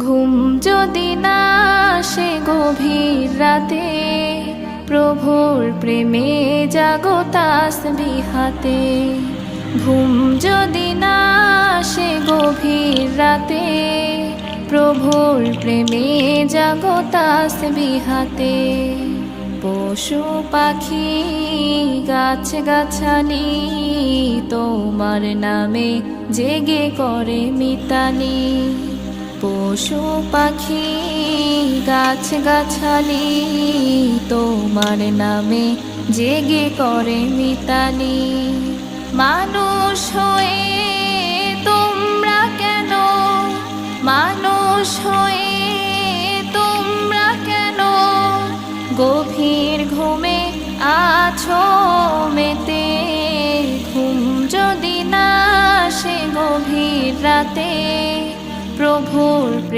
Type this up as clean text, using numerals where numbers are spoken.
ঘুম যদি না আসে গভীর রাতে, প্রভুর প্রেমে জাগো তাসবিহ হাতে। ঘুম যদি না আসে গভীর রাতে, প্রভুর প্রেমে জাগো তাসবিহ হাতে। পশু পাখি গাছ গাছালি তোমার নামে জেগে করে মিতালি। পশু পাখি গাছ গাছালি তোমার নামে জেগে করে মিতালি। মানুষ হয়ে তোমরা কেন, মানুষ হয়ে তোমরা কেন গভীর ঘুমে আছো মেতে। ঘুম যদি না আসে গভীর রাতে, প্রভুর